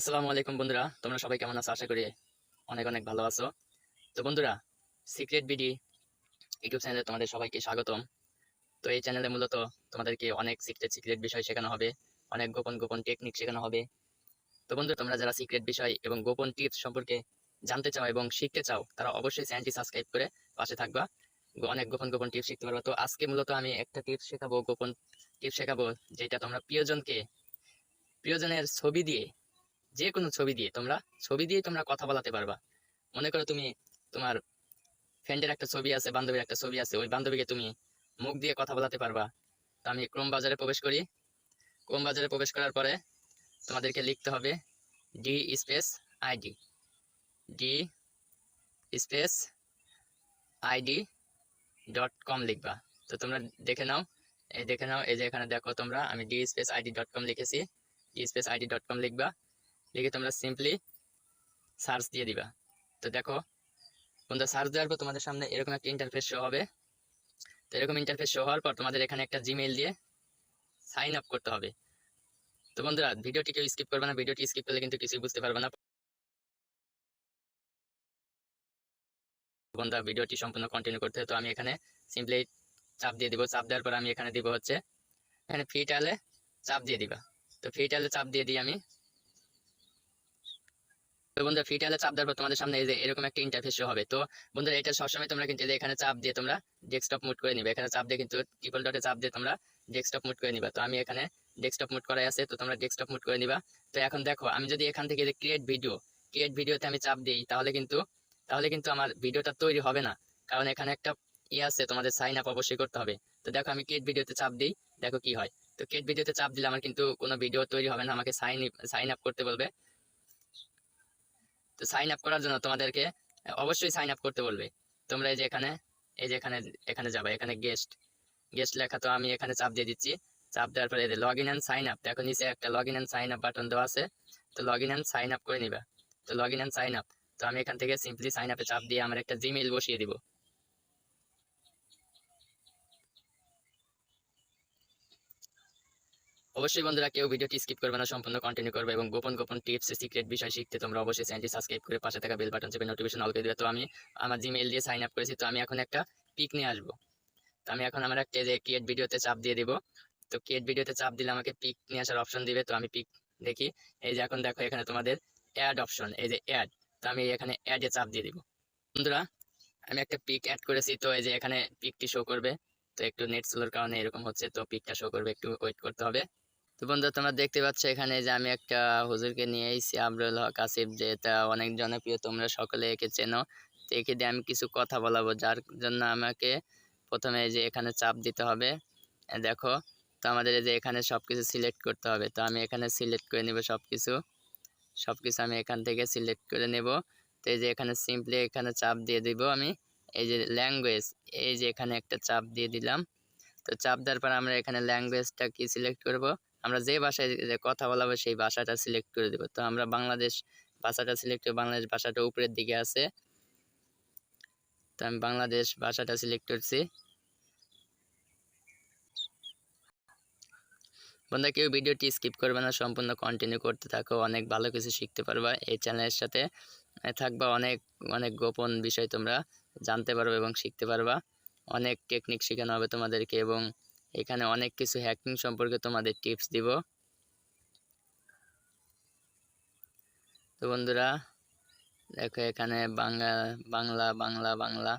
আসসালামু আলাইকুম বন্ধুরা, তোমরা সবাই কেমন আছো? আশা করি অনেক অনেক ভালো আছো। তো বন্ধুরা, সিক্রেট বিডি ইউটিউব চ্যানেলে তোমাদের সবাইকে স্বাগতম। তো এই চ্যানেলে মূলত তোমাদেরকে অনেক সিক্রেট সিক্রেট বিষয় শেখানো হবে, অনেক গোপন গোপন টেকনিক শেখানো হবে। তো বন্ধু, তোমরা যারা সিক্রেট বিষয় এবং গোপন টিপস সম্পর্কে জানতে চাও এবং শিখতে চাও, তারা অবশ্যই চ্যানেলটি সাবস্ক্রাইব করে পাশে থাকবা। অনেক গোপন গোপন টিপস শিখতে পারবা। তো আজকে মূলত আমি একটা টিপস শেখাবো, গোপন টিপস শেখাবো, যেটা তোমরা প্রিয়জনের ছবি দিয়ে, যে কোনো ছবি দিয়ে তোমরা কথা বলাতে পারবা। মনে করো তুমি তোমার ফ্রেন্ডের একটা ছবি আছে, বান্ধবীর একটা ছবি আছে, ওই বান্ধবীকে তুমি মুখ দিয়ে কথা বলাতে পারবা। তো আমি ক্রোম বাজারে প্রবেশ করি। ক্রোম বাজারে প্রবেশ করার পরে তোমাদেরকে লিখতে হবে D space ID, D space ID .com লিখবা। তো তোমরা দেখে নাও, এই যে এখানে দেখো তোমরা, আমি ডি স্পেস আইডি .com লিখেছি। ডি স্পেস আইডি .com লিখবা, লিখে তোমরা সিম্পলি সার্চ দিয়ে দিবা। তো দেখো বন্ধুরা, সার্চ দেওয়ার পর তোমাদের সামনে এরকম একটা ইন্টারফেস শো হবে। তো এরকম ইন্টারফেস শো হওয়ার পর তোমাদের এখানে একটা জিমেইল দিয়ে সাইন আপ করতে হবে। তো বন্ধুরা, ভিডিওটি কেউ স্কিপ করবে না, ভিডিওটি স্কিপ করলে কিন্তু কিছুই বুঝতে পারবে না। বন্ধুরা, ভিডিওটি সম্পূর্ণ কন্টিনিউ করতে হয়। তো আমি এখানে সিম্পলি চাপ দিয়ে দিব। চাপ দেওয়ার পর আমি এখানে দিব হচ্ছে, এখানে ফ্রি ট্রায়ালে চাপ দিয়ে দিবা। তো ফ্রি ট্রায়ালে চাপ দিয়ে দিই আমি। তো বন্ধুরা, ফ্রি ট্রায়ালে চাপ দেওয়ার পর তোমাদের সামনে এই যে এরকম একটা ইন্টারফেস শো হবে। তো বন্ধুরা, এটা সবসময় তোমরা কিন্তু এখানে চাপ দিয়ে তোমরা ডেস্কটপ মুড করে নিবে। এখানে চাপ দিয়ে কিন্তু ট্রিপল ডটে চাপ দিয়ে তোমরা ডেস্কটপ মুড করে নিবা। তো আমি এখানে ডেস্কটপ মুড করাই আছে, তো তোমরা ডেস্কটপ মুড করে নিবা। তো এখন দেখো, আমি যদি এখান থেকে যে ক্রিয়েট ভিডিওতে আমি চাপ দিই, তাহলে কিন্তু আমার ভিডিওটা তৈরি হবে না। কারণ এখানে একটা আছে, তোমাদের সাইন আপ অবশ্যই করতে হবে। তো দেখো, আমি ক্রিয়েট ভিডিওতে চাপ দিই, দেখো কি হয়। তো ক্রিয়েট ভিডিওতে চাপ দিলে আমার কিন্তু কোনো ভিডিও তৈরি হবে না, আমাকে সাইন আপ করতে বলবে। তো সাইন আপ করার জন্য তোমাদেরকে অবশ্যই সাইন আপ করতে বলবে। তোমরা এই যে এখানে এখানে যাবা, এখানে গেস্ট লেখা, তো আমি এখানে চাপ দিয়ে দিচ্ছি। চাপ দেওয়ার পরে log in and sign up, দেখো নিচে একটা log in and sign up button দেওয়া আছে। তো log in and sign up করে নিবা। তো log in and sign up, তো আমি এখান থেকে সিম্পলি সাইন আপে চাপ দিয়ে আমার একটা জিমেইল বসিয়ে দিব। অবশ্যই বন্ধুরা, কেউ ভিডিওটি স্কিপ করবে না, সম্পূর্ণ কন্টিনিউ করবে এবং গোপন গোপন টিপস সিক্রেট বিষয় শিখতে তোমরা অবশ্যই চ্যানেলটি সাবস্ক্রাইব করে পাশে থাকা বেল বাটন চেপে নোটিফিকেশন অল করে দিবে। তো আমি আমার জিমেইল দিয়ে সাইন আপ করেছি, তো আমি এখন একটা পিক নিয়ে আসবো। তো আমি এখন আমার একটা যে ক্রিয়েট ভিডিওতে চাপ দিয়ে দিব। তো ক্রিয়েট ভিডিওতে চাপ দিলে আমাকে পিক নিয়ে আসার অপশন দিবে। তো আমি পিক দেখি, এই যে এখন দেখো এখানে তোমাদের অ্যাড অপশন, এই যে অ্যাড। তো আমি এখানে অ্যাডে চাপ দিয়ে দিব। বন্ধুরা, আমি একটা পিক অ্যাড করেছি, তো এই যে এখানে পিকটি শো করবে। তো একটু নেট স্লোর কারণে এরকম হচ্ছে, তো পিকটা শো করবে, একটু ওয়েট করতে হবে। তো বন্ধুরা, তোমরা দেখতে পাচ্ছ এখানে যে আমি একটা হুজুরকে নিয়ে এসেছি, আবরুল হক আসিফ, যেটা অনেক জনপ্রিয়, তোমরা সকলে একে চেনো। তো একে দিয়ে আমি কিছু কথা বলাবো, যার জন্য আমাকে প্রথমে এই যে এখানে চাপ দিতে হবে। দেখো, তো আমাদের এই যে এখানে সবকিছু সিলেক্ট করতে হবে। তো আমি এখানে সিলেক্ট করে নিব সবকিছু সবকিছু আমি এখান থেকে সিলেক্ট করে নেব। তো এই যে এখানে সিম্পলি এখানে চাপ দিয়ে দিব আমি। এই যে ল্যাঙ্গুয়েজ, এই যে এখানে একটা চাপ দিয়ে দিলাম। তো চাপ দেওয়ার পর আমরা এখানে ল্যাঙ্গুয়েজটা কি সিলেক্ট করব, আমরা যে ভাষায় যে কথা বলাবো সেই ভাষাটা সিলেক্ট করে দেব। তো আমরা বাংলাদেশ ভাষাটা সিলেক্ট করব, বাংলাদেশ ভাষাটা উপরের দিকে আছে। তো আমি বাংলাদেশ ভাষাটা সিলেক্ট করছি। বন্ধুরা, কেউ ভিডিওটি স্কিপ করবে না, সম্পূর্ণ কন্টিনিউ করতে থাকো, অনেক ভালো কিছু শিখতে পারবা। এই চ্যানেলের সাথে থাকবা, অনেক অনেক গোপন বিষয় তোমরা জানতে পারবে এবং শিখতে পারবা। অনেক টেকনিক শেখানো হবে তোমাদেরকে এবং এখানে অনেক কিছু হ্যাকিং সম্পর্কে তোমাদের টিপস দিব। তো বন্ধুরা, দেখো এখানে বাংলা বাংলা বাংলা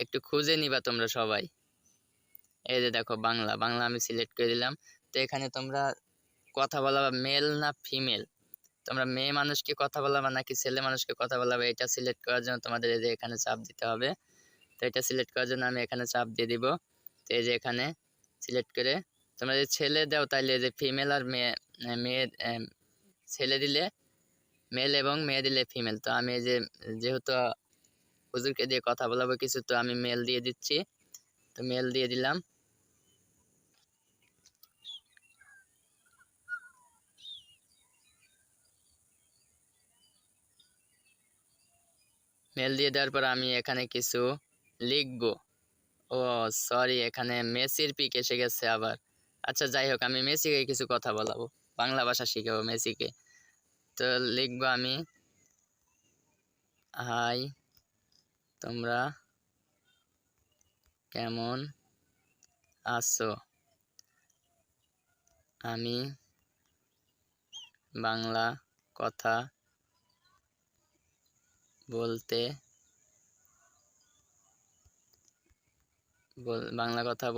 একটু খুঁজে নিবা তোমরা সবাই। এই যে দেখো, বাংলা বাংলা আমি সিলেক্ট করে দিলাম। তো এখানে তোমরা কথা বলাবা মেল না ফিমেল, তোমরা মেয়ে মানুষকে কথা বলাবা নাকি ছেলে মানুষকে কথা বলাবা, এটা সিলেক্ট করার জন্য তোমাদের এই যে এখানে চাপ দিতে হবে। তো এটা সিলেক্ট করার জন্য আমি এখানে চাপ দিয়ে দিব। তো এই যে এখানে সিলেক্ট করে তোমরা যদি ছেলে দাও তাহলে এই যে ফিমেল আর মেয়ে, মেয়ে ছেলে দিলে মেল এবং মেয়ে দিলে ফিমেল। তো আমি এই যে যেহেতু হুজুরকে দিয়ে কথা বলাবো কিছু, তো আমি মেল দিয়ে দিচ্ছি। তো মেল দিয়ে দিলাম। মেল দিয়ে দেওয়ার পর আমি এখানে কিছু লিখবো। ও সরি, এখানে মেসির পিক এসে গেছে আবার। আচ্ছা যাই হোক, আমি মেসিকে কিছু কথা বলাবো, বাংলা ভাষা শিখাবো মেসিকে। তো লিখবো আমি হাই, তোমরা কেমন আছো, আমি বাংলা কথা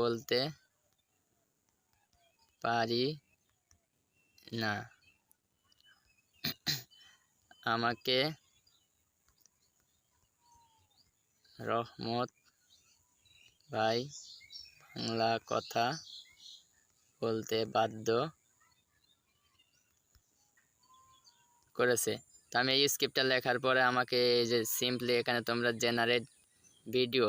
বলতে পারি না, আমাকে রহমত ভাই বাংলা কথা বলতে বাধ্য করেছে। তো আমি এই স্ক্রিপ্টটা লেখার পরে আমাকে এই যে সিম্পলি এখানে তোমরা জেনারেট ভিডিও,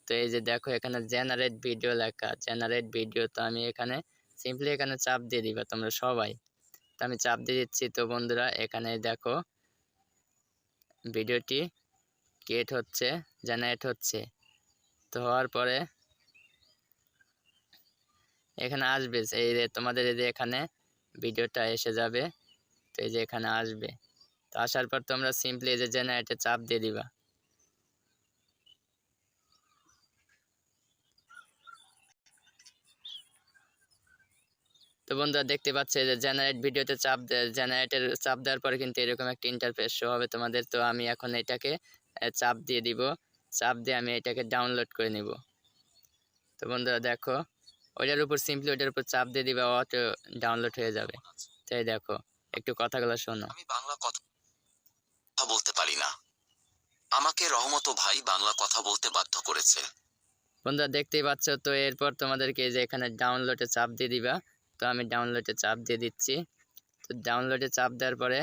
তো এই যে দেখো এখানে জেনারেট ভিডিও লেখা, জেনারেট ভিডিও। তো আমি এখানে সিম্পলি এখানে চাপ দিয়ে দিবা তোমরা সবাই। তো আমি চাপ দিয়ে দিচ্ছি। তো বন্ধুরা এখানে দেখো ভিডিওটি ক্রিয়েট হচ্ছে, জেনারেট হচ্ছে। তো হওয়ার পরে এখানে আসবে, এই যে তোমাদের এই যে এখানে ভিডিওটা এসে যাবে। তো এই যে এখানে আসবে। তো আসার পর তোমরা সিম্পলি এই যে জেনারেটে চাপ দিয়ে দিবা। তো বন্ধুরা দেখতে পাচ্ছে যে জেনারেট ভিডিওতে জেনারেটের চাপ দেওয়ার পরে কিন্তু এরকম একটা ইন্টারফেস শো হবে তোমাদের। তো আমি এখন এটাকে চাপ দিয়ে দিব, চাপ দিয়ে আমি এটাকে ডাউনলোড করে নিব। তো বন্ধুরা দেখো ওইটার উপর সিম্পলি ওইটার উপর চাপ দিয়ে দিবা, অটো ডাউনলোড হয়ে যাবে। তাই দেখো একটু কথাগুলো শোনো। আমি বাংলা কথা বলতে পারি না, আমাকে রহমত ভাই বাংলা কথা বলতে বাধ্য করেছে। বন্ধুরা দেখতেই পাচ্ছ। তো এরপর তোমাদেরকে যে এখানে ডাউনলোডে চাপ দিয়ে দিবা। তো আমি ডাউনলোডে চাপ দিয়ে দিচ্ছি। তো ডাউনলোডে চাপ দেওয়ার পরে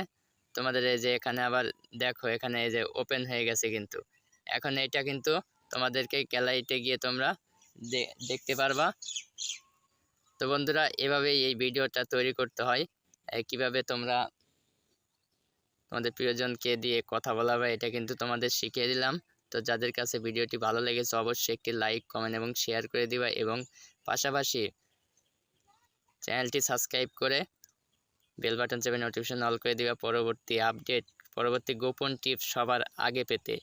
তোমাদের এই যে এখানে আবার দেখো এখানে এই যে ওপেন হয়ে গেছে। কিন্তু এখন এটা কিন্তু তোমাদেরকে গ্যালারিতে গিয়ে তোমরা দেখতে পারবা। তো বন্ধুরা এভাবেই এই ভিডিওটা তৈরি করতে হয়। কিভাবে তোমরা তোমাদের প্রিয়জনকে দিয়ে কথা বলাবে এটা কিন্তু তোমাদের শিখিয়ে দিলাম। তো যাদের কাছে ভিডিওটি ভালো লেগেছে অবশ্যই একটি লাইক, কমেন্ট এবং শেয়ার করে দিবা, এবং পাশাপাশি চ্যানেলটি সাবস্ক্রাইব করে বেল বাটন চেপে নোটিফিকেশন অল করে দিবা পরবর্তী আপডেট, পরবর্তী গোপন টিপস সবার আগে পেতে।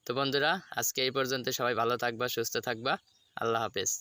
তো বন্ধুরা আজকে এই পর্যন্ত, সবাই ভালো থাকবা, সুস্থ থাকবা, আল্লাহ হাফেজ।